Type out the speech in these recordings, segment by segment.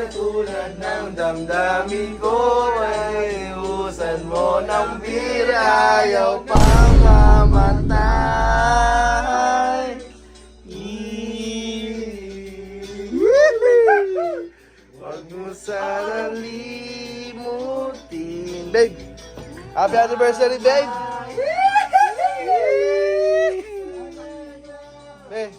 katulad ng damdamin ko ay usan mo ng bira, ayaw pang mamatay. Huwag mo sana limutin. Babe, happy anniversary, babe! Babe,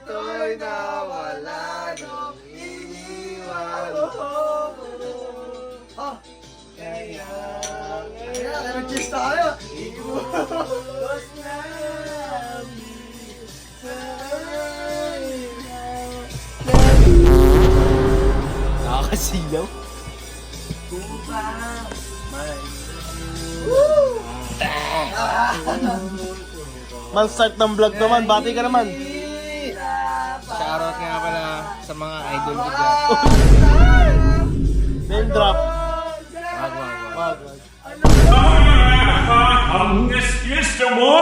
ito'y nawala nung iniwan. Kaya cheers tayo! Nakakasilaw. Man, start ng vlog naman. Bati ka naman. Shoutout nga pala sa mga idol ko dyan. Name drop. Wag. Ang eskista mo!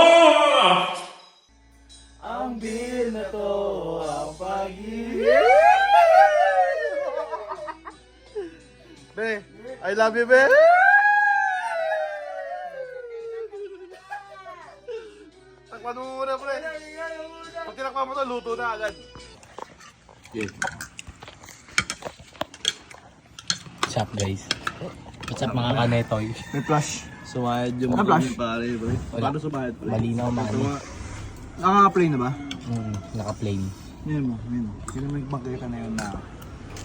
Ang bil na to, ang pag-ibig. Be, I love you, be. Takpan mo muna, pre. Pag tinakpan mo to, luto na agad. What's up guys? What's up mga kanetoy? May flash. Sumayad yung flash? pare, bro. Paano sumayad, pre? Malinaw man. Nakaka-play na ba? Naka-plane. Yun mo. Sino may magkita na yun na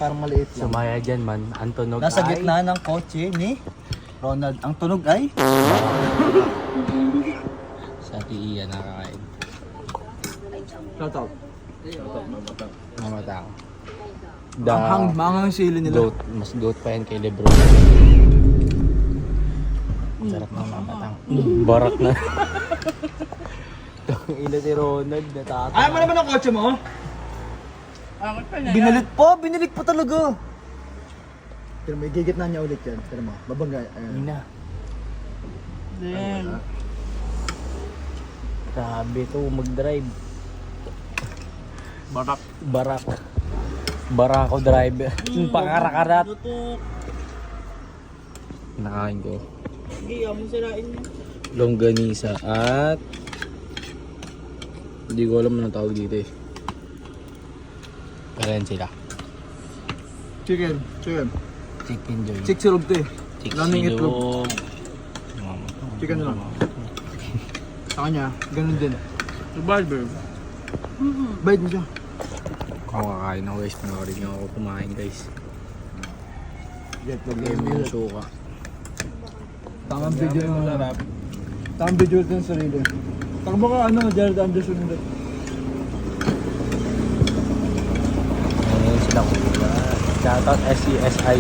parang maliit lang. Sumaya dyan man, ang tunog Nasa ay... gitna ng kotse ni Ronald. Ang tunog ay? Sa tiiya nakakain. Shoutout. Mamatang. Manghang sili nila. Goat, mas goat pa yan kay Lebron. Sarap ng mamatang. Barak na. Ila si Ronald, natatawa. Ayaw mo naman ang kotse mo? Binalit pa talaga. Pero may gigitna niya ulit yan. Pero mo, babangga. Ina. Grabe to, mag-drive. Barako driver. Pangarakarat. Nakain ko. Longganisa at hindi ko alam ano tawag dito eh. Pero yan sila. Chicken. Chicken joy. Silog to eh. Laming Silog. Chicken lang. Sa kanya, ganun din. Bayad mo siya. Ako kakain ako guys. Panoorin niyo ako kumain guys. Get the Game yung suka. Tamang video yung harap. Tamang video ito yung sarili. Takbo ka Jared Anderson ulit. Ngayon sila ko. Shoutout SCSI.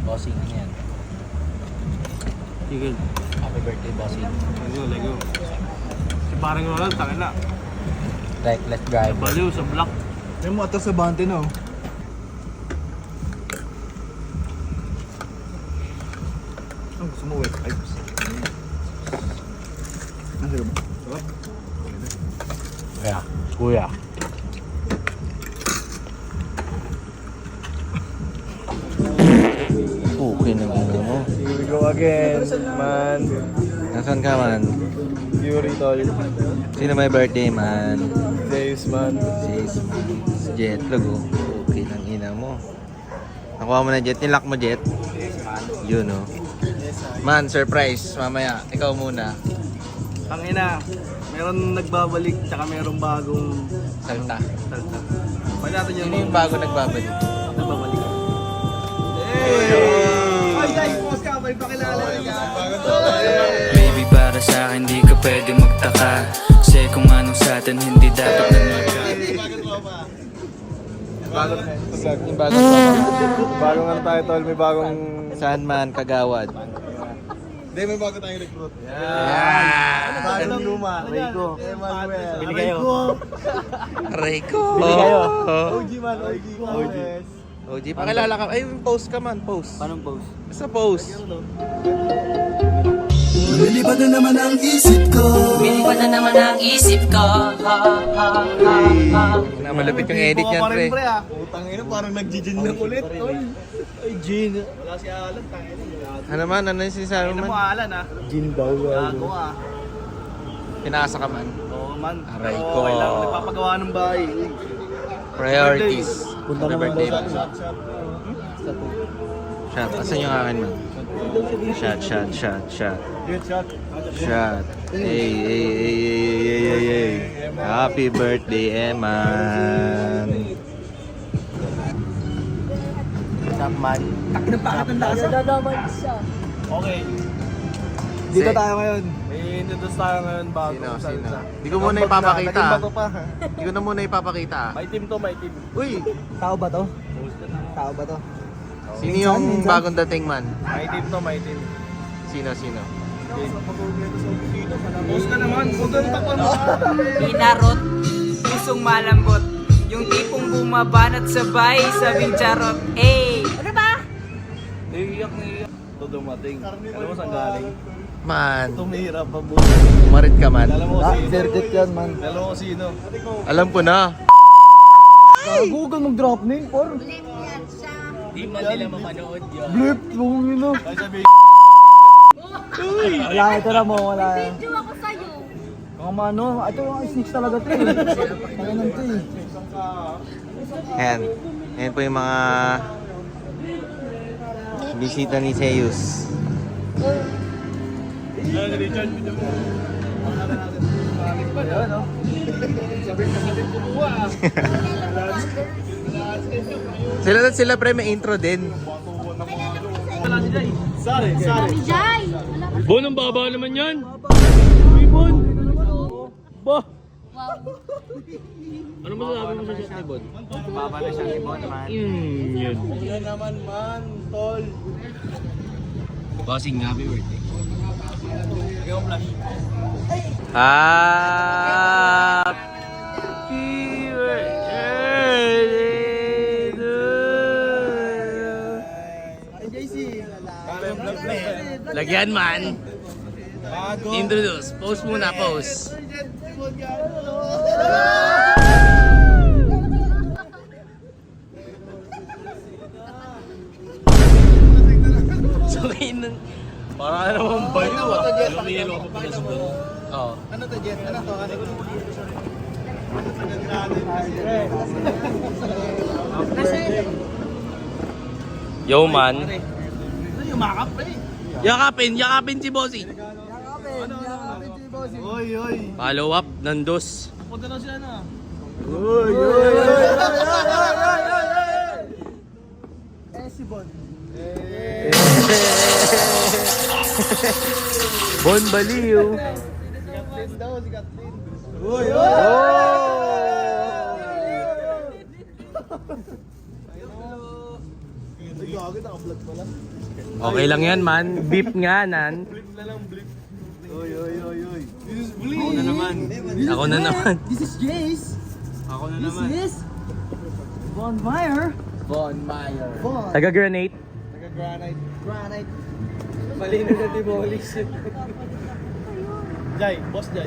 Bossing ano yan? Tigil. Happy birthday bossing. Lego. Si parang Ronald, takin na. Reckless driver. Baliw sa block. Yung mga sa bante no. Ang gusto mo wet. Ay, ano ba? Sarap. Kaya, kuya. Okay na ganda mo. Here we go again, man. Nasaan ka man? Fury, tol. Sino may birthday man? Days, man. Sis man. Jetlag oh. Okay ng ina mo. Nakuha mo na jet. Nilock mo jet. Yun oh. Man, surprise. Mamaya. Ikaw muna. Ang ina, meron nagbabalik, tsaka meron bagong Salta. salta. Pwede natin Sino yung bago nagbabalik? nagbabalik. Baby, para sa akin di ka pwede magtaka. Kasi kung anong sa atin hindi dapat na Yung bago Bagong ano tayo, tol. May bagong... Saan man, Kagawad. Hindi, may bago tayong recruit. Bagong luma. Rico. Emmanuel. Bili kayo. Rico. Bili kayo. OG man, OG. OG. OG, pakilala ka. Ay, post ka man, post. Anong pose? Basta post. Lumilipad na naman ang isip ko. Lumilipad na naman ang isip ko. Na malapit yung edit niyan, pre. Putang ina, parang nag-gin na ulit. Ay, gin. Wala si Alan, tangin na. Ano man, ano yung sinasabi Ano mo man? Alan ha? Gin daw. Gago ah. Pinasa ka man. Oo man. Aray Oo, ko. kailangan nagpapagawa ng bahay. Priorities. Punta Happy naman birthday, daw man. Shot. Asan yung akin, man? Shot. Shot. Hey. Happy birthday, Eman. Stop man. Okay. Dito tayo ngayon. May introduce tayo ngayon bago. Sino? Di ko muna ipapakita. Naging bago pa. Di ko na muna ipapakita. May team to, may team. Uy! Tao ba to? Tao ba to? Sino yung bagong dating, man? May team to, may team. Sino? Post ka naman. Huwag kang takpan mo. Pinarot, pusong malambot. Yung tipong bumabanat sabay, sabing charot. Ano ba? Iiyak. Ito dumating. Alam mo saan galing? Man, Tumira pa po. umarit ka man. Alam mo Ah, sino? Zerdit yan, man. Alam mo sino? Alam ko na. Google mag-drop name, or? Di man nila mamanood yun. Blip, kung yun, Ay sabi. Wala, ito na mo, wala. Video ako sa'yo. Kung ano, ito yung snitch talaga to eh. Tanginan to eh. Ayan. Ayan po yung mga bisita ni Zeus. Sila pre, may intro din. Sorry. Mami Jai. Wala pa. Bon, ang baba naman yan. Wow. Ano masasabi mo sa shot ni Bon? Baba na siya ni Bon man. Yun. Wala naman man, tol. Bossing, happy birthday. Happy birthday to Lagyan man. Introduce. Post muna, post. Sakay nun. Para naman bayo ah. Lumiyelo ko pa sa doon. Oo. Ano to, Jet? Ano to? Yo man. Yumakap eh. Yakapin si Bossy. Oy. Follow up, Nandos. Punta na siya na. Bon Baliw. Okay lang yan man. Beep nga nan. Ako na naman. Ako na naman. This is Jace. Ako na naman. This is Von Meyer. Von Meyer. Von. Taga-granate. Taga-granite. Granite. Malino na Tibolis. Jai, boss Jai.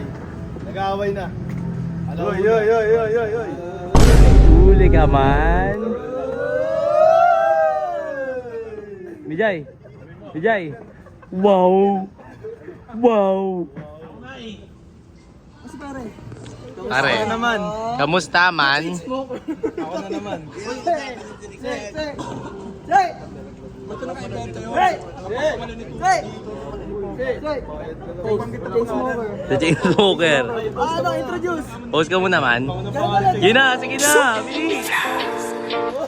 Nag-aaway na. Oy. Huli ka man. Bijay. Wow. Kasi pare. Pare, naman. kamusta man? Ako na naman. Jay! Ba't na kayo bento yun? Jay! The Chainsmoker. Ano, introduce? Post ka muna man. Sige na. Bilis.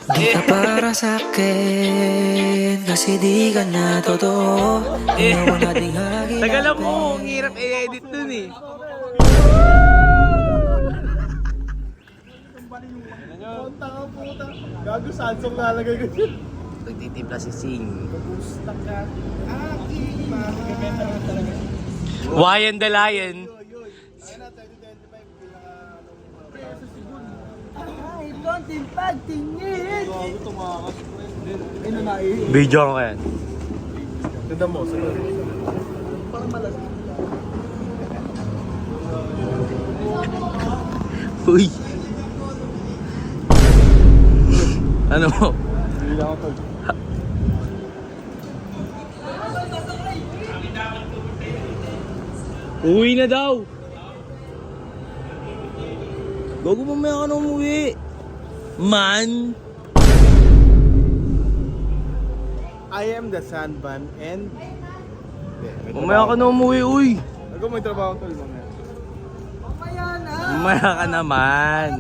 Ka para sa'kin kasi di ka na totoo. Ayaw na ding hagilapin. Tagalan mo. Ang hirap i-edit dun eh. Tanga puta. Gago Samsung lalagay ko dyan. Nagtitimpla si Sing. Gusto ka. Gaganda naman talaga. Why and the Lion. Ayun na, 2025. konting pagtingin. Ay, nanai. Video ko yan. Tignan mo, sa'yo. Uy! Ano mo? Hindi lang ako. Uwi na daw. Bago mamaya ka na umuwi. Man. I am the Sandman and... Mamaya ka na umuwi, uy! Ako may trabaho tol mamaya. Mamaya ka naman.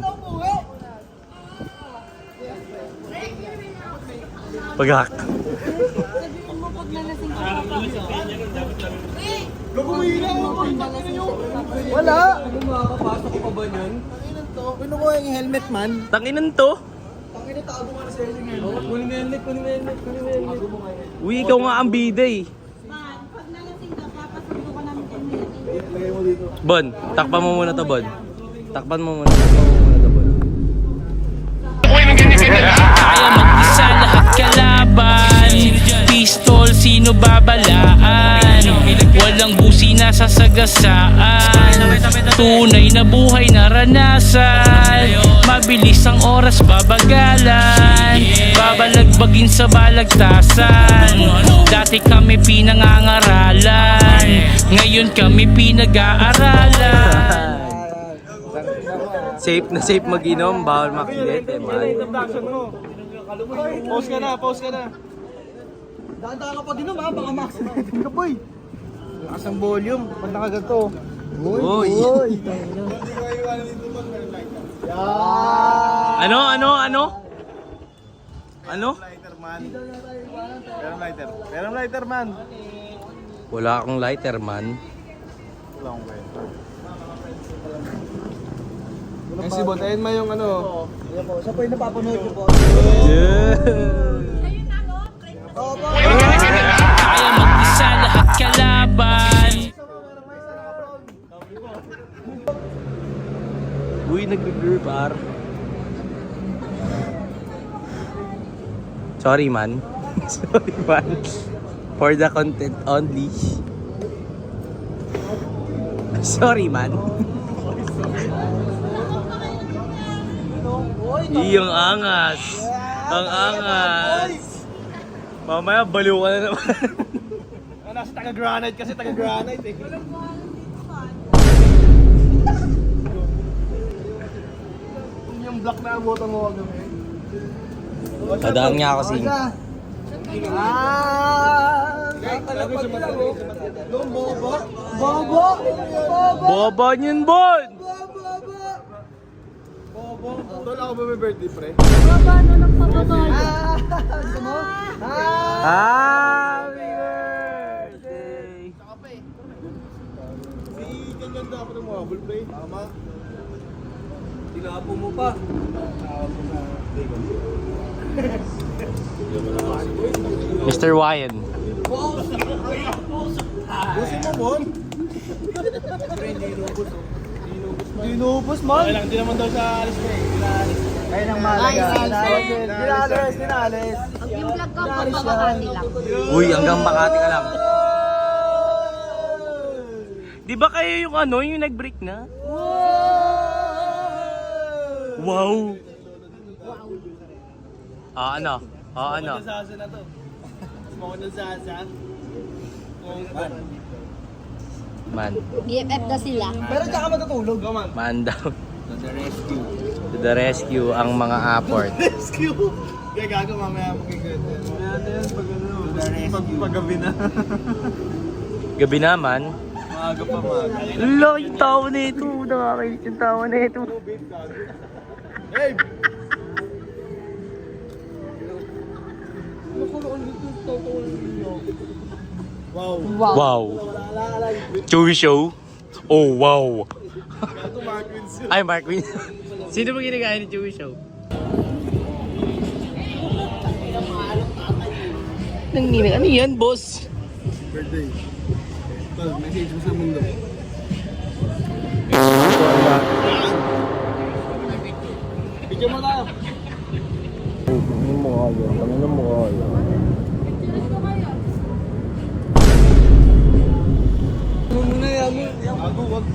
Pagak. Wala! Makakapasok ko pa ba yun? Pinukuha yung helmet man. Tanginan to. Pakita tago nga na sa yung helmet. Kunin mo helmet, kunin mo helmet, kunin mo helmet. Uy, ikaw nga ang bida eh. Pag nalasing ka, papasundo ka namin 10 minutes. Lagay mo dito. Bon, takpan mo muna to, Bon. Takpan mo muna to, Bon. Kaya mag-isa lahat kalaban. Pistol, sino babalaan? Walang busi na sasagasaan. Tunay na buhay naranasan. Mabilis ang oras babagalan. Babalagbagin sa balagtasan. Dati kami pinangangaralan. Ngayon kami pinag-aaralan. Safe na safe mag-inom, bawal makilit eh, man. Introduction mo. Pause ka na, pause ka na. Daan-daan ka pa din naman, baka ma-accident ka boy. Lakas ang volume, pag nakaganto. Uy! Ano? Lighter man. Merong lighter man. Wala akong lighter, man. Wala akong kwenta. Yung si Bot, ayun mo yung ano. Ayan po, siya po yung napapanood ko po. Kaya mag-isa lahat kalaban. Uy, nag-gripar. Sorry, man. Sorry, man. For the content only. Sorry, man. Iyong angas. Ang angas. Mamaya baliw ka na naman. Nasa taga-granite kasi taga-granite eh. Yung black na abutan mo kagabi. Tadaan nga kasi. Bobo niyan, Bon! Tol, ako ba may birthday pre? Baba na ng pababa. Happy birthday! Si ganyan dapat ang mga pre. Tama. Tinapo mo pa. Mr. Ryan. Busin mo, Bon. Dinubos man. Okay lang, di naman daw sa alis pre. Ayun ang malaga. Dinalis. Yung vlog ko, pababakati lang. Uy, hanggang Makati ka lang. Di ba kayo yung ano, yung nag-break na? Wow! Ano? Ano? Sasa na to. Smoke na sasa. Man. BFF na sila. Pero tsaka matutulog. Man daw. To the rescue ang mga apport. Rescue! Kaya gago mamaya magkikita. Pag-gabi na. Gabi naman. Maaga pa maaga. Laki yung tao na ito. Nakakainis yung tao na ito. Hey! Wow. Wow. Chewy show. Oh, wow. Gago Mark Winston. Ay, Mark Win. Sino ba ginagaya ni Chewy show? Ano yan, boss? Birthday. Tol, message mo sa mundo. Video mo tayo. Ano mo kaya? Ano mo kaya? Ano muna yan? Ako, wag.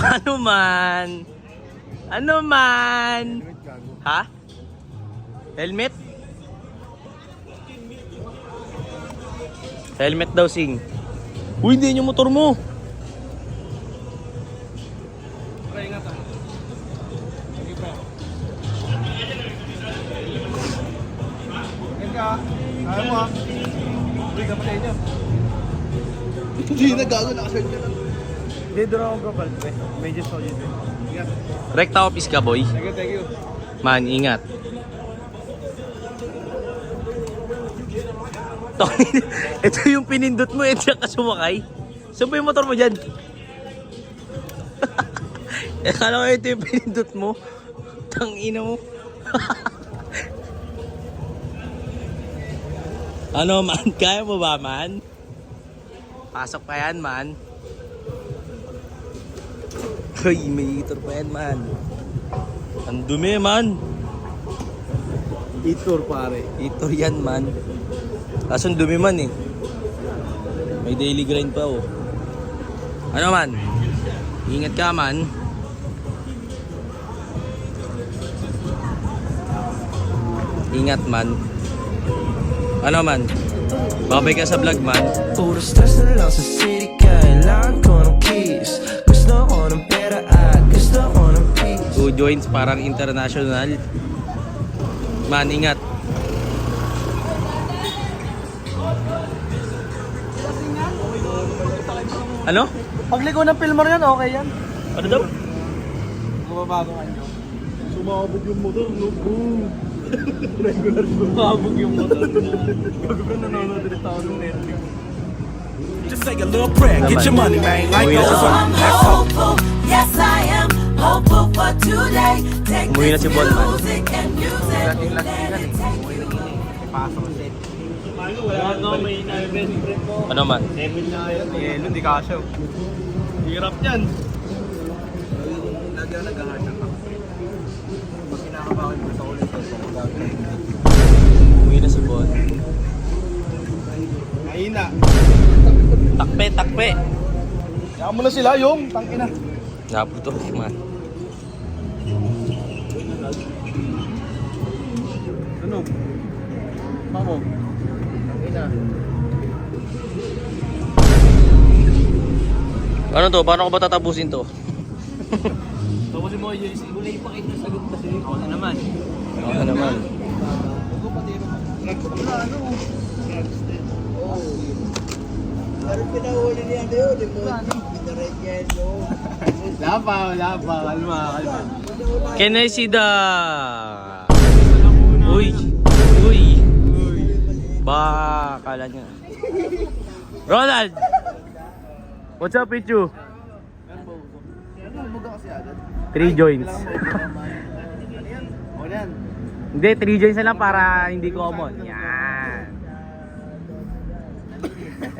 Ano man? Ano man? Ha? Helmet? Helmet daw, Sing. Uy, hindi yung motor mo. Kaya mo ha? Uy, dapat sa inyo. Hindi na gago, nakasal ka lang. Hindi, doon ako bro, palpe. Medyo solid eh. Ingat. Rekta office ka, boy. Thank you. Man, ingat. Ito yung pinindot mo, ito ka sumakay. Saan ba yung motor mo dyan? Akala ko ito yung pinindot mo. Tangina mo. Ano man, kaya mo ba man? Pasok pa yan man. Uy, may itor pa yan man. Ang dumi man. Itor pare. Itor yan man. Kaso ang dumi man eh. May daily grind pa oh. Ano man? Ingat ka man. Ingat man. Ano man? Babay ka sa vlog man. Puro stress na lang sa city, kailangan ko ng keys. Gusto ko ng pera at gusto ko ng peace. 2 joints parang international. Man, ingat. Ano? Pagligo ng Pilmar yan, okay yan. Ano daw? Mababago ka nyo. Sumabog yung motor, no? Boom! Regular sumabog yung motor niya. Gagawin nanonood ulit ako ng Netflix. Just say a little prayer, get your money, man. Like Umuwi na si Bon. hopeful, yes I am hopeful for today. Take Umuwi na si Bon man. music and music. Ano man? Yelo, hindi kasya. Hirap yan. Lagi ako nag-hard ako. Pag kinakabahan ko sa ulit ito, Umuwi na si Bon. mahina. Takpe, takpe. Kaya mo na sila yung tangina. Naputo man. Ano? Mamo. Tangina. Ano to? Paano ko ba tatapusin to? Tapos mo yung gulay pa kayo sagot kasi. Ako na naman. Ako na naman. Wala pa. Kalma. Can I see the... Uy! Uy! Ba, kala niya. Ronald! What's up with you? 3 joints. O yan. Hindi, 3 joints na lang para hindi common. Yan.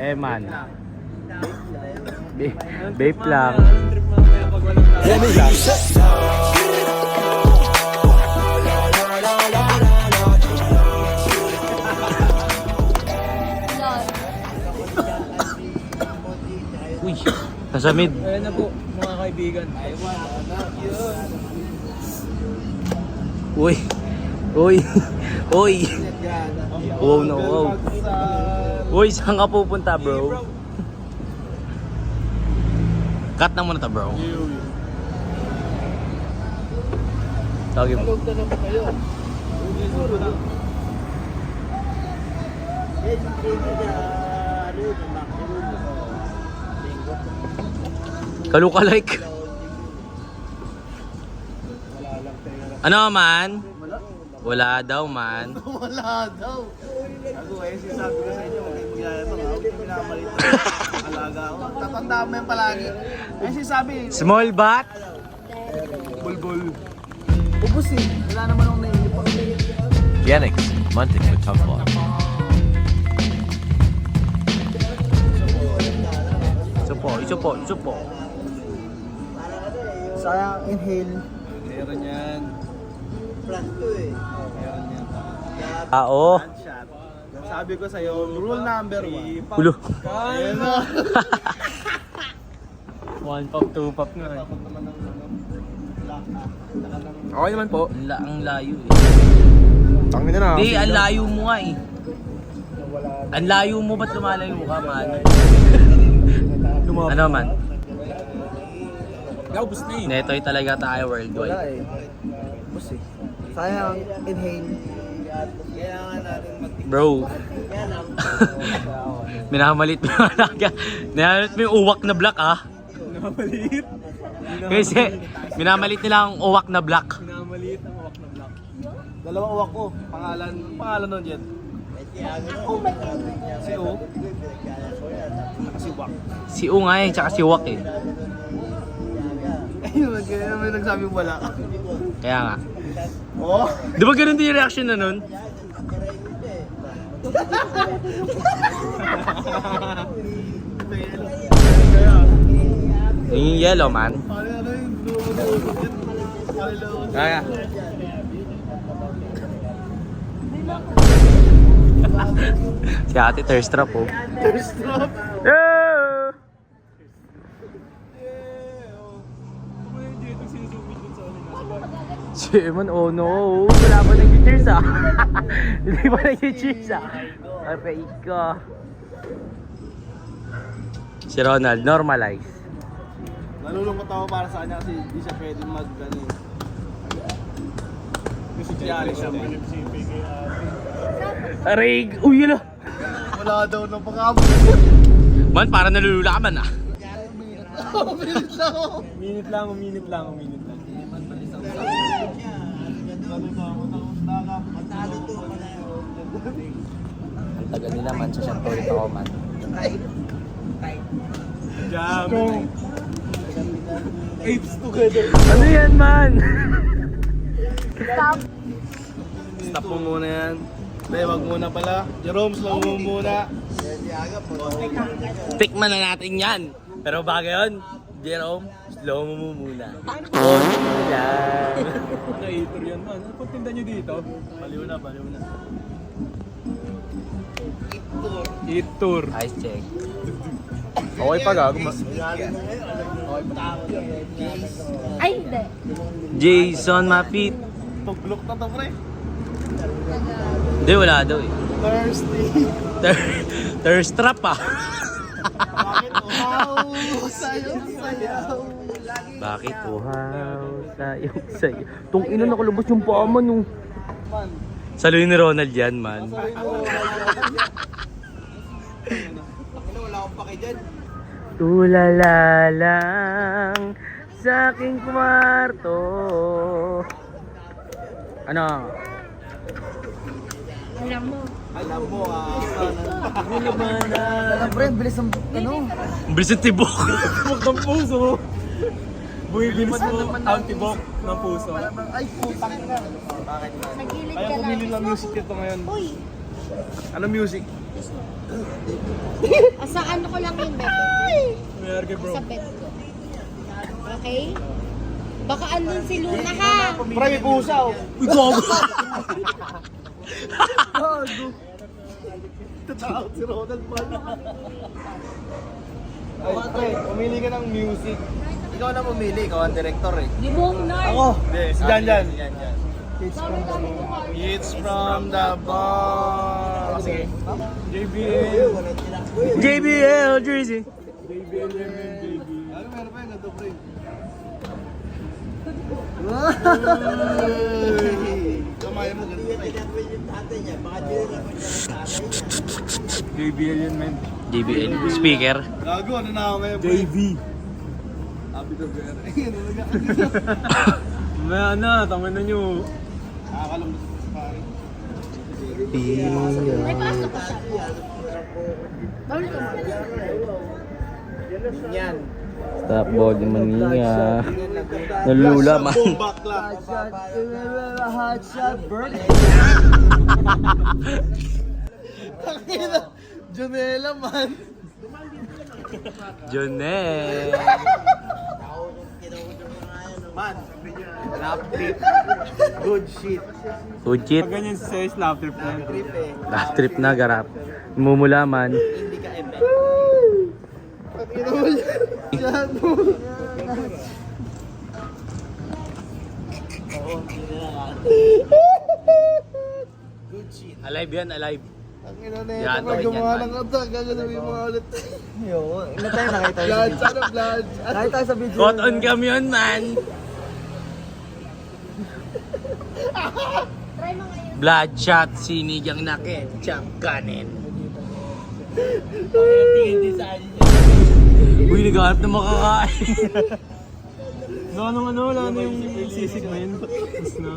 Eh man. Vape lang. Uy, nasa mid. Ayan na po, mga kaibigan. Uy. Uy. Uy. Wow na wow. Uy, saan ka pupunta, bro? Cut na muna ta, bro. Tawagin mo. Kaluka-like. Ano man? Wala daw man. Wala daw. Ako eh, sinasabi ko sa inyo, huwag kayong magyayabang. Huwag kayong minamalit. Alaga ako. Tatandaan mo yan palagi. Eh, sinasabi. Small bat? Bulbul. Ubus eh, wala naman akong nainip. Yannick, munting with comfort. Isa po. Sayang inhale. Meron yan. Oo. Shot. Sabi ko sa'yo, rule number 1. Ulo. Ayan na. 1 pop, 2 pop nga. Okay naman po. Ang layo eh. Tangin na. Hindi, ang layo mo nga eh. Ang layo mo, ba't lumalayo ka, man? Ano man? Naubos na eh. Netoy talaga tayo Wala worldwide. eh. Bus eh. Sayang inhale. Bro. Minamalit mo yung alaga. Minamalit mo yung uwak na black ah. Minamalit. Kasi minamalit nila ang uwak na black. Minamalit ang uwak na black. Dalawang uwak ko. Pangalan nun Jet. Si O. Saka si Wak. Si U nga eh, tsaka si Wak eh. Ayun, kaya may nagsabing wala. Kaya nga. Oh. Di ba ganun din yung reaction na nun? Yung yellow man. Kaya. Si ate thirst trap oh. Thirst trap. Yeah! Si Eman, oh no, wala pa nag-cheers ah. Hindi pa nag-cheers ah. Ay, ka. Si Ronald, normalize. Nalulungkot ako para sa kanya kasi di siya pwede mag-ano eh. Musicyali siya man. Aray, uy yun ah. Wala daw ng pagkabot. Man, para nalulula ka man ah. Minute lang. Ang tagal nila man sa siyang tulit ako man. Jam. Apes together. Ano yan man? Stop mo muna yan. Hindi, wag muna pala. Jerome, slow mo muna. Tikman na natin yan. Pero bago yun, Jerome, slow mo muna. Oh, yan. Naitor yan man. Ano pagtinda nyo dito? Baliw na. Eat tour. Ice check. Okay pa gago. Ay, hindi. Jason, my feet. Tuglok na to pre. Hindi, wala daw eh. Thirsty. Thirst trap ah. Bakit uhaw? Sayaw. Bakit uhaw? Sayo. Tung ina nakalabas yung paaman yung... Saluhin ni Ronald yan man. Wala akong pake dyan. Tulala lang sa aking kwarto. Ano? Alam mo Alam pre, bilis ang ano. Bilis yung tibok. Tibok ng puso. Bumibilis mo ang tibok ng puso. Ay, putang ina. Sa gilid Kaya ka pumili lang. ng music ito ngayon. Uy, Ano music? sa ano ko lang yung bed. Merge bro. Sa bed ko. Okay? Baka andun si Luna ha. Pre, may pusa oh. Uy, gago. Tatakot si Ronald man. Ay, pre, pumili ka ng music. Ikaw na pumili, ikaw ang director eh. Di mo nar. Ako. Hindi, si Jan. Dami-dami It's from the bar. Sige. JBL. JBL jersey. Ano meron pa yun? Ito, pre. Kamaya mo ganito pre. JBL yun, men. JBL speaker. Gago, ano na ako ngayon, pre? JV. Happy to be Maya na, tama na nyo. Nakakalambot sa pare. May pasok ko siya. Bawal ka mo. Yan. Stop ball ni Maninga. Nalula man. Bakla. Hot shot, bird. Takina. Jonela man. Jonel. Man, lap trip. Good shit. Good shit. Pag ganyan sa slap trip na. Trip eh. Last trip na, garap. Mumula man. Hindi ka eme. Good shit. Alive yan, alive. Ang ina na Yan, ito, pag gawin yan, gumawa man. ng attack, gagawin mo ulit. Yun. Ilan tayo nakita yun? Blood, sana blood. Nakita tayo sa video. Caught on cam yun, man. Try mo ngayon. Bloodshot, sinigang na ketchup, kanin. Uy, naghahanap na makakain. Wala na yung sisig na yun. Tapos na.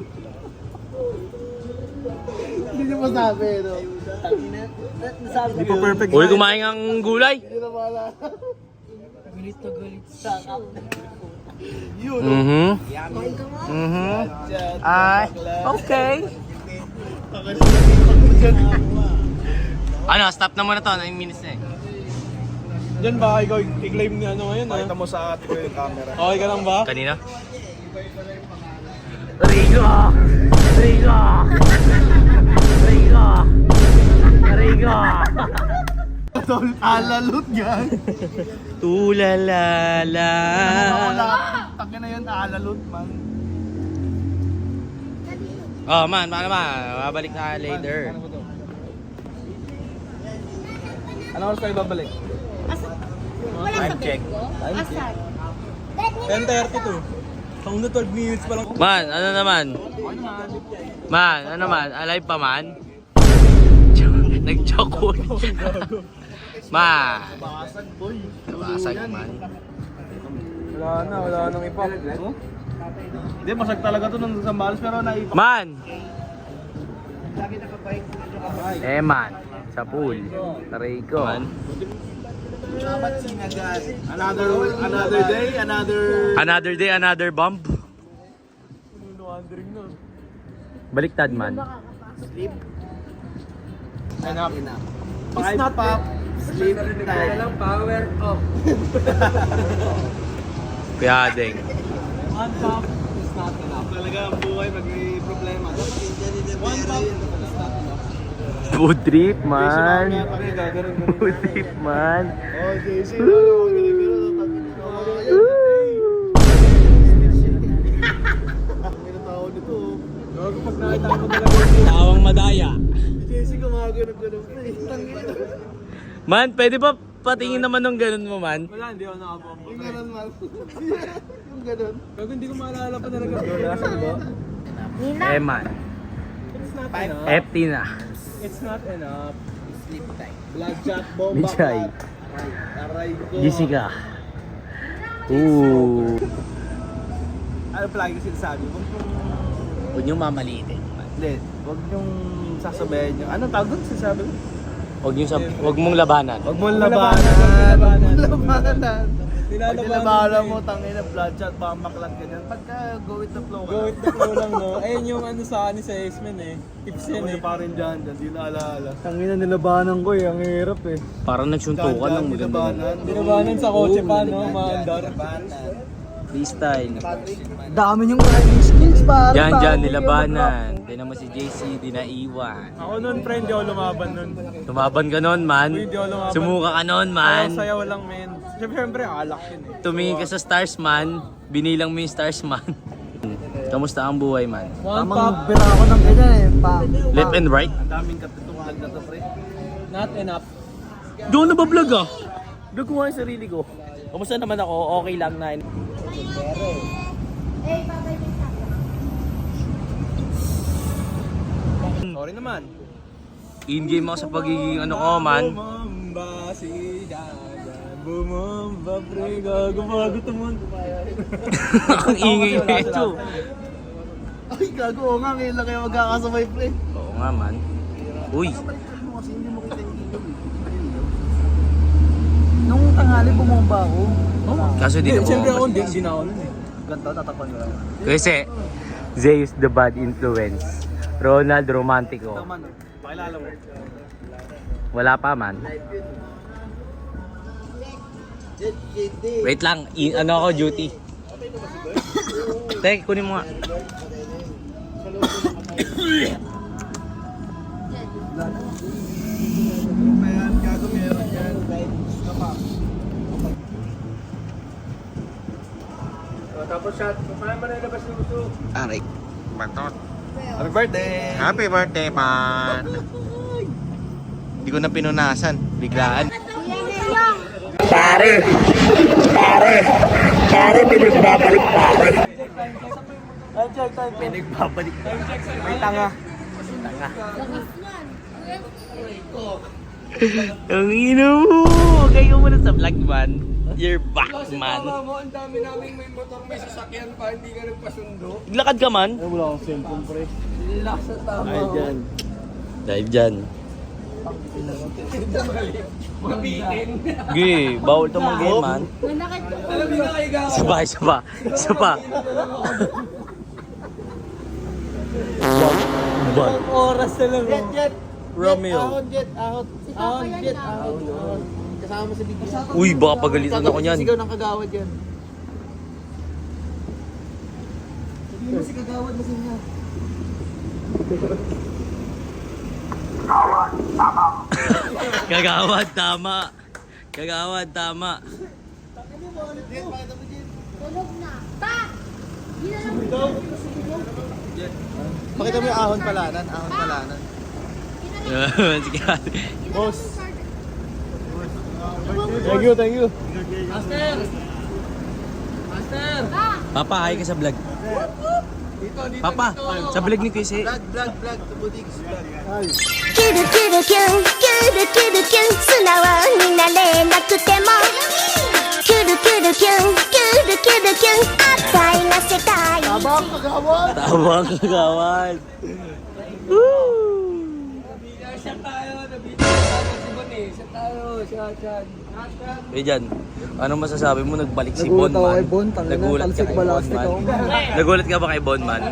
Hindi niyo masabi, no? Hindi pa perfect. Uy, kumain ang gulay. Hindi na maalala. Yun, Mhm. Mhm. Ay, okay. Ano, stop na muna to. 9 minutes na eh. Diyan ba ikaw i-claim ni ano ngayon ha? Pakita mo sa ate ko yung camera. Okay ka lang ba? Kanina? Rigo! Rigo! Rigo! Rigo! Tol, alalut yan. Tulalala. Wala. Takin na yun, alalut, man. Oh man, paano ba? Babalik na later. Ano oras kayo babalik? Wala sa bed ko? Asan? 10:32. Ang na 12 minutes pa lang. Man, ano naman? Man, ano man? Alive pa man? Nag-choke. Man. Basag, boy. Nabasag man. Wala nang ipa. Hindi, basag talaga to nung Zambales pero naipak. Man! Man. Sa pool. Taray ko. Man. Another day, Another day, another bump. Wondering na. Baliktad man. enough. It's not pop. Sleep time. Power up. Kaya ding. One pop is not enough. Talaga ang buhay pag may problema. One pop is not enough. Food trip man. Food trip man. Oh, JC. Pag nakita ko talaga Tawang madaya. JC gumagano-gano pa eh. Man, pwede ba patingin naman ng ganun mo man? Wala, hindi ako nakapambo. Yung ganun man. Yung ganun. Pero hindi ko maalala pa talaga. Nasa ba? Man. It's not enough. FT na. It's not enough. Sleep time. Bloodshot bomba. Bichay. Aray ko. Jessica. Ooh. Ano palagi sinasabi? Huwag niyong mamalitin. Hindi. Huwag niyong sasabayan yung... Anong tawag doon sinasabi mo? Huwag mong labanan. Huwag mong labanan. Huwag mong labanan. Pag Nilalabanan nilabanan mo, tangin na bloodshot, pamaklan ka dyan. Pagka go with the flow ka. Go with the flow lang, no? Ayun yung ano sa akin sa X-Men eh. Tips yan eh. Pa rin dyan, di na alaala. Tangina nilabanan ko eh, ang hirap eh. Parang nagsuntukan ng maganda. Nilabanan. Nilabanan sa kotse pa, no? Maandar. Freestyle. Dami yung riding skills pare. Yan, nilabanan. Di naman si JC, di naiwan. Ako nun, friend, di ako lumaban nun. Tumaban ka nun, man. Uy, di ako lumaban. Sumuka ka nun, man. Ako sayaw lang, men. Siyempre, alak yun eh. Tumingin ka sa stars, man. Binilang mo yung stars, man. Kamusta ang buhay, man? One pop, Tamang bira ako ng ganyan eh. Left and right? Ang daming katutungag na to, pre. not enough. Doon na ba vlog ah? Vlog ko nga yung sarili ko. Kamusta naman ako? Okay lang na. Sorry naman. In-game ako sa pagiging ano ko, man. Bumamba si Dadan. Bumamba, pre. Gago naman. Ang ingay na ito. Ay, gago. Oo nga, ngayon lang kayo magkakasabay, pre. Oo nga, man. Uy. Kasi hindi mo kita yung ilaw eh. Nung tanghali bumomba ako. Kaso di na Siyempre ako, mo. hindi na ako nun eh. Ganto, tatakpan ko lang. Kasi, Zeus the bad influence. Ronald romantico. Tama no, pakilala mo. Wala pa, man. Wait lang, ano ako, duty. Tek, kunin mo nga. Ayan, gago meron yan. Tapos shot. Kaya mo na ilabas yung gusto. Aray. Batot. Happy birthday! Happy birthday, man! Hindi ko na pinunasan. Biglaan. May tanga. Ang ino mo! Kayo muna sa vlog, man. You're back, man. Mo, ang dami namin may motor, may sasakyan pa, hindi ka nagpasundo. Naglakad ka, man. Wala akong cellphone, pre. Relax sa tama. Ay, dyan. Dahil dyan. Mabitin. Gee, bawal tumanggi, man. Manakit ko. Alam mo na kayo gawa. Isa pa. Oras na lang. Jet! Romeo. Ahon, jet! Ahon! Si Papa yan Jet! na. Ahon! Kasama mo sa bigla. Uy, baka pagalitan ako niyan. Sigaw ng kagawad yan. Hindi mo si kagawad na siya. Kagawad, tama. Kagawad, tama. Tulog na. Pa! Hindi na lang. Pakita mo yung ahon palanan. Ahon palanan. Sige. Boss! Thank you, thank you. Papa, hi ka sa vlog. Papa, sa vlog ni Kuya Si. Vlog, Tubodigs, vlog. キュルキュルキュンキュルキュルキュン素直になれなくてもキュルキュルキュンキュルキュルキュン赤いな世界 Tabang, kagawad! Tama, kagawad. Siya tayo, nabita tayo si Bon eh. Siya tayo, siya. Eh dyan, anong masasabi mo? Nagbalik si Bon, man. Nagulat ka kay Bon, man. Nagulat ka ba kay Bon, man?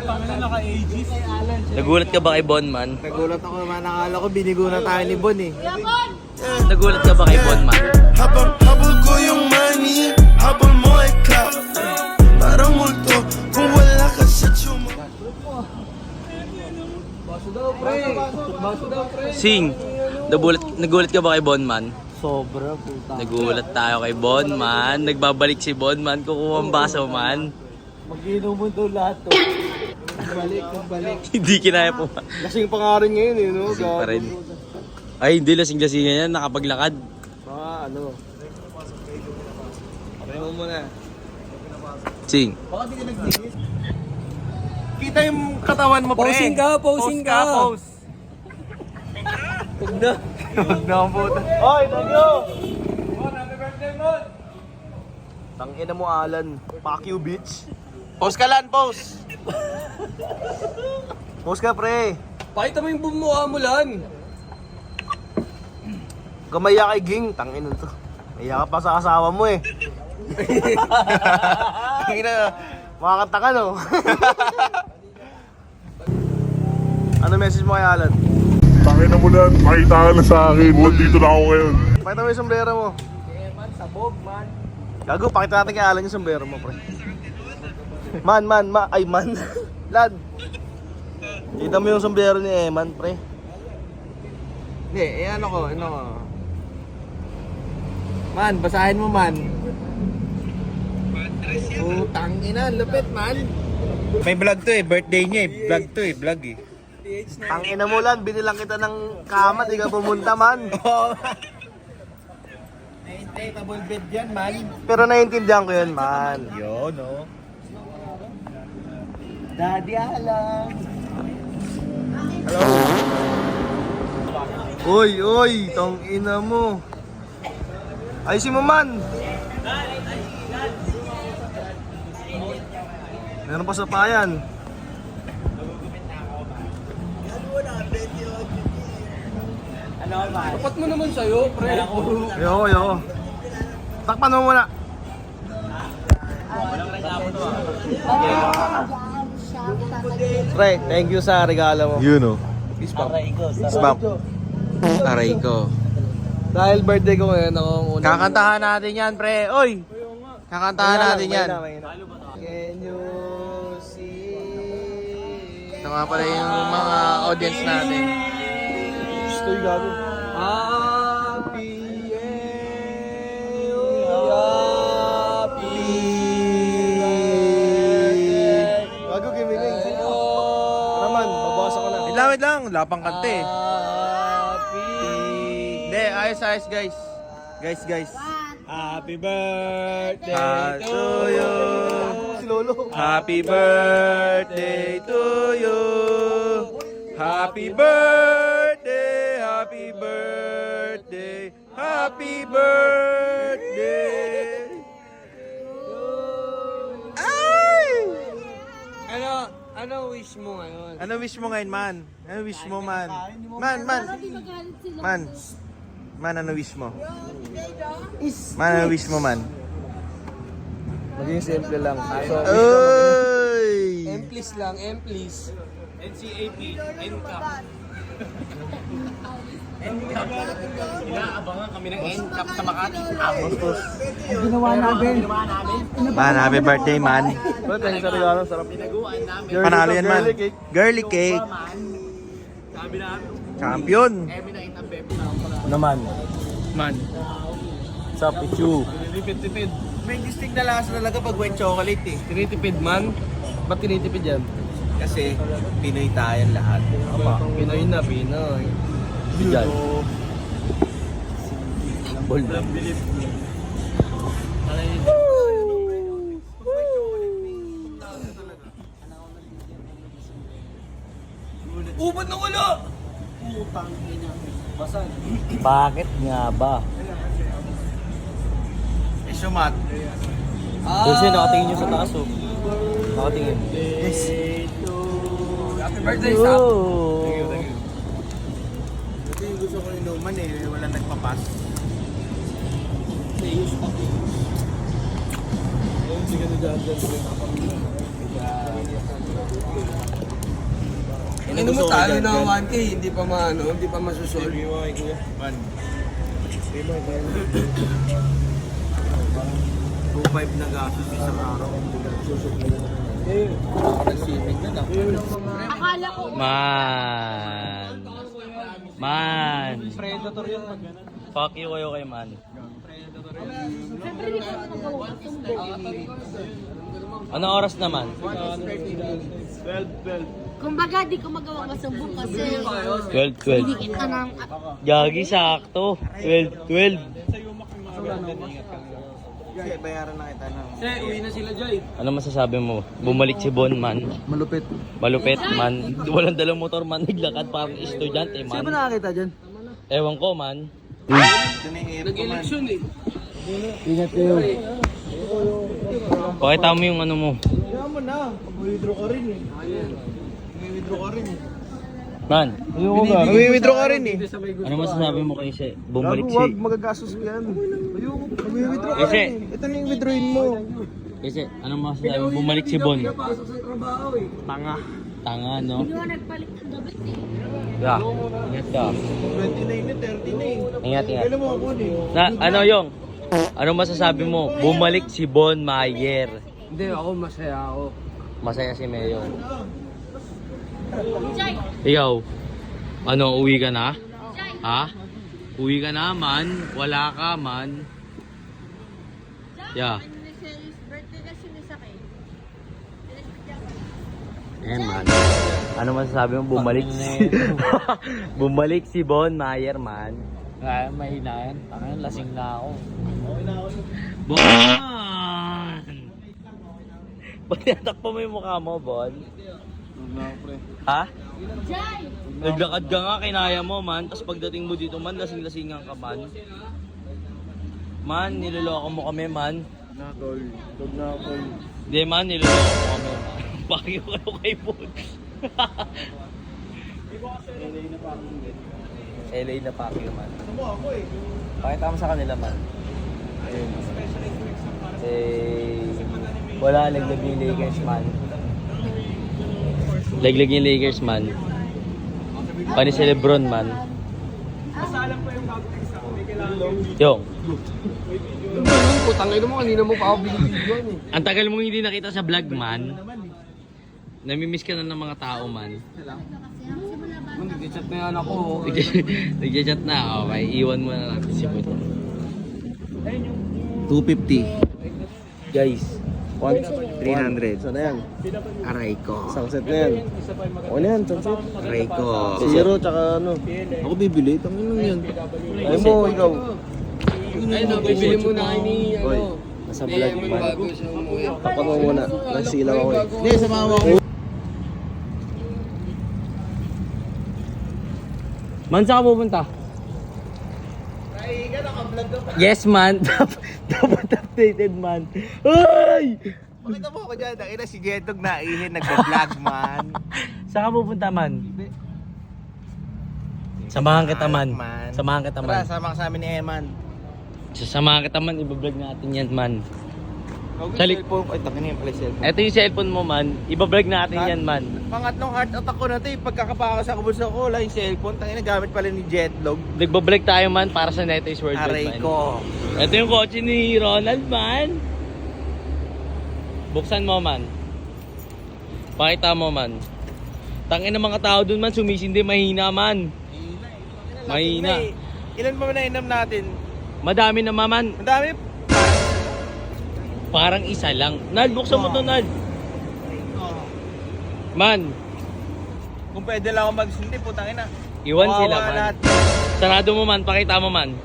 Nagulat ka ba kay Bon, man? Nagulat ako naman. Nakala ko binigo na tayo ni Bon eh. Nagulat ka ba kay Bon, man? Habol ko yung money, habol mo ay clout. Parang multo kung wala ka sa chuma. Baso daw, pre. Sing, nagulat ka ba kay Bon, man? Sobra, puta. Nagulat tayo kay Bon, man. Nagbabalik si Bon, man. Kukuha ang baso, man. Mag-inom mo daw lahat to. Balik. Hindi kinaya po. Lasing pa nga rin ngayon eh, no? Lasing pa rin. Ay, hindi lasing-lasingan yan. Nakapaglakad. Mga ano. Okay mo muna. Sing. Baka di ka naglinis. Kita yung katawan mo, pre. Posing ka. Pose. Huwag na ang puta. Hoy, thank you! Happy birthday, Mon. Tangina mo, Alan. Fuck you, bitch. Pose ka lan, pose! Pose ka, pre. Pakita mo yung bumuha mo lan. Gamaya kay Ging. Tangina to. Maya ka pa sa asawa mo eh. Tangina, makakanta ka no? Ano message mo kay Alan? Tangina mo na, makita ka na sa akin. Nandito na ako ngayon. Pakita mo yung sombrero mo. Sabog, man. Gago, pakita natin kay Alan yung sombrero mo, pre. Man. Lad. Kita mo yung sombrero ni Eman, pre. Hindi, ano ko. Man, basahin mo, man. Putang ina, lupit, man. May vlog to eh. Birthday niya eh. Vlog eh. Tangina mo lang, binilang kita ng kama, di ka pumunta, man. Table bed yan, man. Pero naiintindihan ko yun, man. Yun, no? Daddy Alan. Hello. Uy, tong ina mo. Ayusin mo, man. Meron pa sa payan. Tapat mo naman sa'yo, pre. Yo. Takpan mo muna. Pre, thank you sa regalo mo. Yun, no? Spam. Aray ko. Dahil birthday ko ngayon, ako ang unang... Kakantahan natin yan, pre. Oy! Kakantahan natin yan. Can you nga pala yung mga audience natin. Gusto yung gago. Gago, gimiling. Naman, babasa ko na. Wait lang, wala pang kante. Hindi, ayos guys. Guys. Happy birthday To you. Si Lolo. Happy birthday to you. Happy birthday, happy birthday, happy birthday. Ay! Ano wish mo ngayon? Ano wish mo ngayon, man? Ano wish mo, man? Man, ano wish mo? Man, ano wish mo, man? Maging simple lang. So, Oy! M-please lang, M-please. NCAP, NCAP. Inaabangan kami ng NCAP sa Makati. Ginawa namin. Man, happy birthday, man. Bro, thank you sa regalo. Sarap. Panalo yan, man. Girly cake. Girly cake. Sabi na, Champion. Naman. Man. Sa Pichu. tipid. May distinct na lasa talaga pag white chocolate eh. Tinitipid man. Ba't tinitipid yan? Kasi Pinoy tayong lahat. Apa, Pinoy na, Pinoy. Diyan. Bol na. Ba't na wala? Bakit nga ba? Isumat. Kasi nakatingin nyo sa taas oh. Nakatingin. Happy birthday, Sam. Ito yung gusto ko inuman eh. Wala nagpapas. Ano mo talo na 1K, hindi pa masusolve. Man. 2.5 na gastos isang araw. Akala ko, Man. Predator yun. Fuck you kayo kay man. siyempre hindi ko magawa. Ano oras naman? 12. Kumbaga, di ko magawa masumbong kasi 12. hindi kita ng... Gagi sakto. 12. Sige, bayaran na kita na. Uwi na sila, Joy. Ano masasabi mo? Bumalik si Bon man. Malupit. Malupit man. Walang dalang motor man. Naglakad parang estudyante man. Sino ba nakakita dyan? Ewan ko man. Nag-election eh. Ingat kayo. Pakita mo yung ano mo. Kaya mo na. Mag-withdraw ka rin eh. Mag-withdraw ka rin eh. Man, Mag-withdraw ka rin eh. ano masasabi mo kay She? Bumalik Gago, wag. si... Magagastos ko yan. Ayoko. Mag-withdraw ka Kasi, rin eh. Ito na yung withdrawin mo. kasi, ano masasabi mo? Bumalik si Bon. Pasok sa trabaho eh. Tanga, no? Hindi mo nagpalit ng damit eh. Yeah. Ingat ka. 29 na, 30 na eh. Ingat. Kailan mo ako eh. Na, ano yung? Ano masasabi mo? Bumalik si Bon Mayer. Hindi, ako masaya ako. Masaya si Mayor. Jai, Ikaw, ano, uwi ka na? Ha? Uwi ka na, man? Wala ka, man? Yeah. birthday na sinisakay. Eh, man. Ano masasabi mo? Bumalik si... Bumalik si Bon Mayer, man. Kaya mahina yan. Tangan, lasing na ako. Bon! Ba't tinatakpa mo yung mukha mo, Bon? Ha? Jai! Naglakad ka nga, kinaya mo, man. Tapos pagdating mo dito, man, lasing-lasingan ka, man. Man, niloloko mo kami, man. Hindi, man, niloloko mo kami. Pakyo kayo kay Bon. LA na pakyo, man. Pakita mo sa kanila, man. Ayun. Wala, laglag yung Lakers, man. Laglag yung Lakers, man. Pani si Lebron, man. Yung. Putang ina mo, kanina mo pa ako binibigyan eh. Ang tagal mong hindi nakita sa vlog, man. namimiss ka na ng mga tao man. Nag-chat na yan ako. Nag-chat na, okay. Iwan mo na natin si Boy. 250. Guys. 300. Saan na yan? Aray ko. Isang set na yan. O na yan, isang set. Aray ko. Zero, tsaka ano. Ako bibili. Tangin lang yan. Ay mo, ikaw. Ay, bibili mo na kayo ni Hoy, nasa vlog man. Takot mo muna. Nasilaw ako eh. Hindi, sa mga ako. Man, saan ka pupunta? Yes, man. Dapat updated, man. Ay! Pakita mo ako dyan. Nakita si Jetog na ihin. Nagpa-vlog man. Saan ka pupunta, man? Samahan kita, man. Samahan kita, Tara, man. sama ka sa amin ni Eman. Samahan kita, man. Ibablog natin yan, man. Salik. Ay, takin yung pala yung cellphone. Ito yung cellphone mo, man. Ibablog natin yan, man. Pangatlong heart attack ko na ito. Pagkakapaka sa kabulsa ko, wala yung cellphone. Tangin na gamit pala ni Jetlog. Nagbablog tayo, man, para sa Neto is Worldwide, Aray man. ko. Ito yung kotse ni Ronald, man. Buksan mo, man. Pakita mo, man. Tangin ng mga tao dun, man. Sumisindi, mahina, man. Mahina. Ilan pa ba nainom natin? Madami na, man. Ang dami. Parang isa lang. Nal, buksan mo to, Nal. Man, Kung pwede lang ako magsindi, putangin na. iwan Kawawa sila, man. lahat. Sarado mo, man. Pakita mo, man.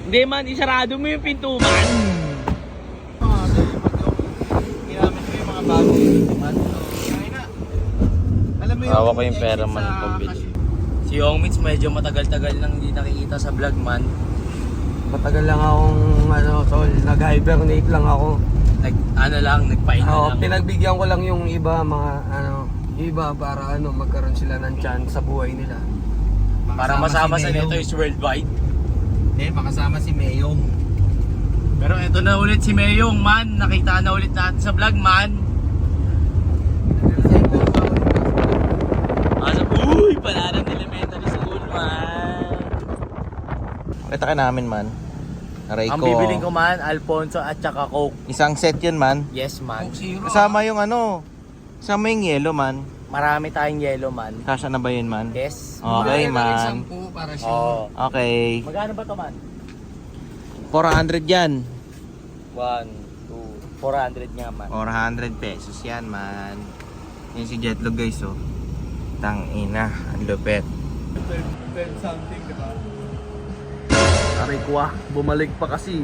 Hindi, man. Isarado mo yung pinto, man. Ginamit ko yung mga bago. Tangin na. Alam mo Hawak ko yung pera, man. Pambili. Si Yongmits medyo matagal-tagal nang hindi nakikita sa vlog, man. Matagal lang akong tol, nag-hibernate lang ako. Nagpahinga lang. Pinagbigyan ko lang yung iba, mga iba para magkaroon sila ng chance sa buhay nila. Para masama sa Neto is Worldwide. Hindi, makasama si Mayong. Pero eto na ulit si Mayong, man. Nakita na ulit natin sa vlog, man. Uy! Palaran elementary school, man. Kita ka namin man. Aray Ang ko. bibiling ko, man, Alfonso at saka Coke. Isang set yun man. Yes, man. Kasama yung kasama yung yellow man. Marami tayong yellow, man. Kasya na ba yun man? Yes. Okay man. Para Oo. Okay. Magkano ba to, man? 400 yan. 1, 2, 400 nga, man. 400 pesos yan man. Yan si Jetlog guys oh. Tangina, ang lupet. 10 something, di ba? Aray ko bumalik pa kasi.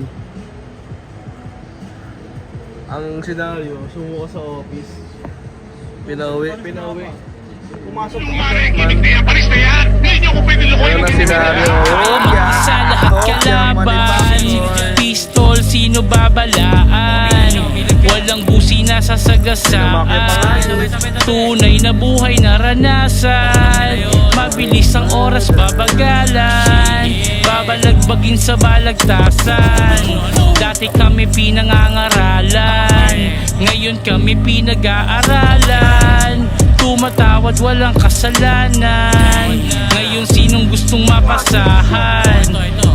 Ang senaryo, sumuko sa office. Pinauwi. Pumasok ko Ayun ang senaryo. Sa lahat kalaban, pistol sino babalaan. Walang busina sa sagasaan. Tunay na buhay naranasan. Mabilis ang oras babagalan. Babalagbagin sa balagtasan. Dati kami pinangangaralan, ngayon kami pinag-aaralan. Tumatawad walang kasalanan. Ngayon sinong gustong mapasahan?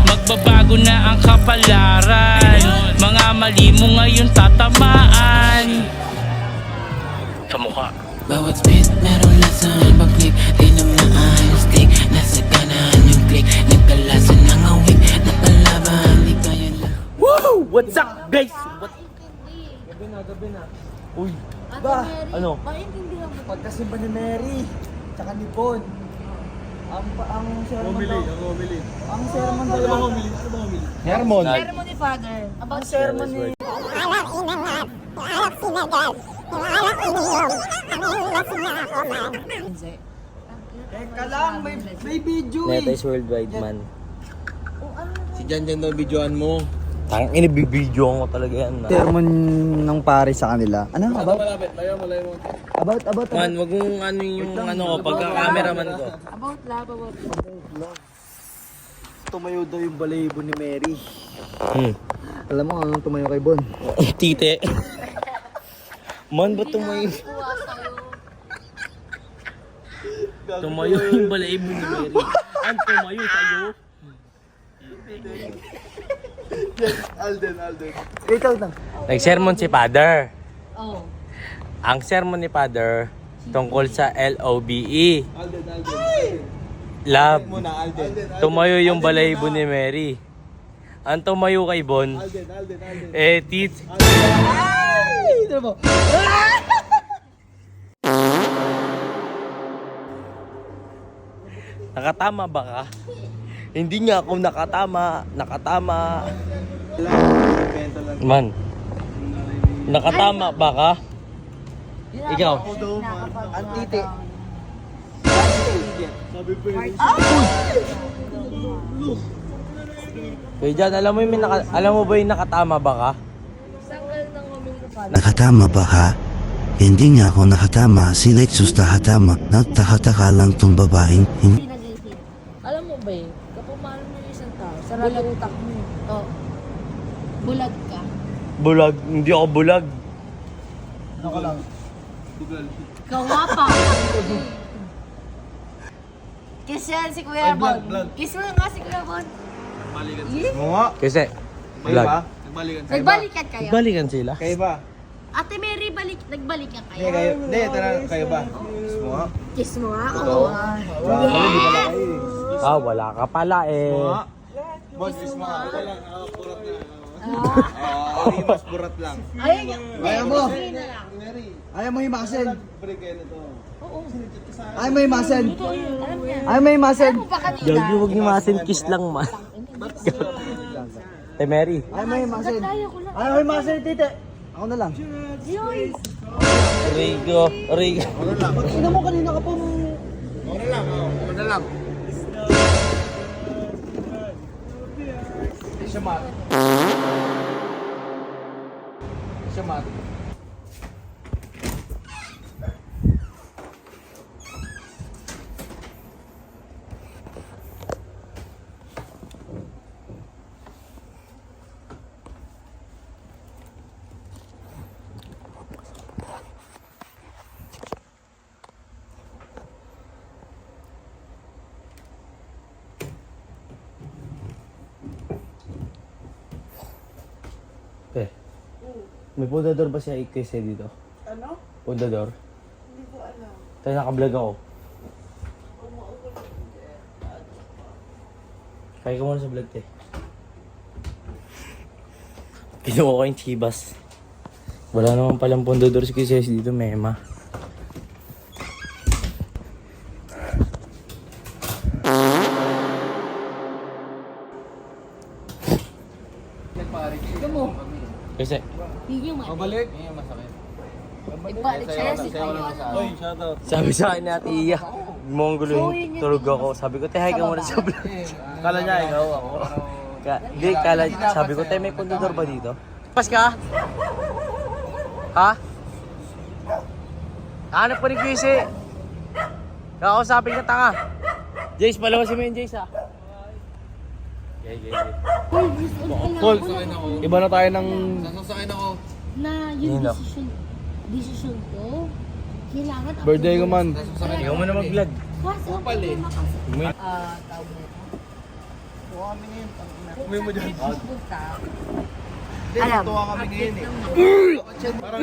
Magbabago na ang kapalaran. Mga mali mo ngayon tatamaan sa mukha. Bawat spit meron lasan. Pag-click, di na maayos click. Nasa kanan yung click. Nagkalasan ng awik. Napalaban, di kaya lang. Woo! What's up, guys? Gabi na. Uy, Ba? ano? Paintindihan mo. Pagkasi ba ni Mary, tsaka ni Bon, ang sermon daw. Ang sermon daw. Hermon. Sermon ni Father. About Sermon ni... Teka lang, may video Neto is Worldwide, man. Si Jan daw videoan mo. Tang inibibidyo ko talaga yan, man. Sermon ng pare sa kanila. Ano? About? About? Man, wag mong ano yung ko, pagka-cameraman ko. About love, about Tumayo daw yung balahibo ni Mary. Alam mo anong tumayo kay Bon? Tite. Man, ba't tumayo? Tumayo yung balahibo ni Mary. Ang tumayo sa'yo. Alden. Ikaw na. Nag-sermon si Father. Oh. Ang sermon ni Father tungkol sa LOBE. Love. Tumayo yung balahibo ni Mary. Ang tumayo kay Bon. Teach. Ay! Ito mo. Nakatama ba ka? Hindi nga ako nakatama. Man. Nakatama ba ka? Ikaw. Ang titi. Kuya Jan, alam mo ba yung nakatama ba ka? Nakatama ba ka? Hindi nga ako nakatama. Si Lexus nakatama. Nagtakataka lang tong babaeng. Alam mo ba kapag mahal mo yung isang tao, sarado utak mo. Oh. Bulag ka. Bulag. Hindi ako bulag. Ano ka lang? Kawapa. Kiss yan si Kuya Bon. Kiss mo nga si Kuya Bon. Kiss mo nga. Kasi, bulag. Nagbalikan kayo? Balikan sila. Kayo ba? Ate Mary, nagbalikan kayo? Hindi, kayo ba? Kiss mo nga. Kiss mo nga ako. Yes! Wala ka pala eh. Boss, kiss mo nga. Wala, nakakurat na. Mas burat lang. Ayaw mo. Ayaw mo himasin. Ayaw mo himasin. Ayaw mo himasin. Gagi, huwag niyo masin. Kiss lang man. Te Mary. Ayaw mo himasin. Ayaw mo himasin, tite. Ako na lang. Rigo. Ina mo kanina ka pong... Ako na lang. Shamat. May pundador ba siya ikese dito? Ano? Pundador? Hindi ko alam. Tayo naka-vlog ako. Kaya ka muna sa vlog, te. Kinuha ko yung chibas. Wala naman palang pundador si Kisses dito, mema. Kasi, Pabalik. Nagbalik siya si Kuya. sabi sa akin ni Ate Iya, Mongoloin, tulog ako. Sabi ko, te, hi ka muna sa vlog. Kala niya, ikaw ako. Hindi, sabi ko, te, may pundador ba dito? Pas ka? Ha? Hanap pa ni Quisi. Kakausapin ka, tanga. Jace, palawasin mo yung Jace, ha? Paul, iba na tayo ng... Na yung decision ko, kailangan ako. Birthday ko man. Ikaw mo na mag-vlog. Kaso, tawag mo ito. Kumi mo dyan. Facebook ka. Alam. Tuwa kami ngayon eh. Parang...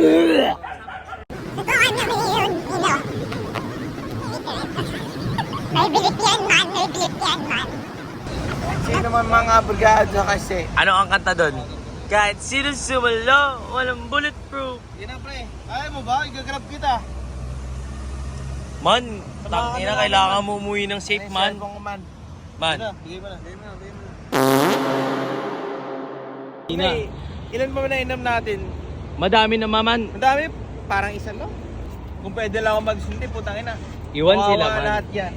May bilip yan man, may bilip yan man. Sino man mga brigada kasi? Ano ang kanta doon? Kahit sino sumalo, walang bulletproof. Yan na pre. Ayaw mo ba? Igagrab kita. Man, tangina, kailangan mo umuwi ng safe, man. Man. Man. Bigay mo na. Ina. Ilan pa na-inam natin? Madami na, maman. Ang dami. Parang isa lang. Kung pwede lang ako magsunti, putang ina. Iwan sila, Kawawa man. lahat yan.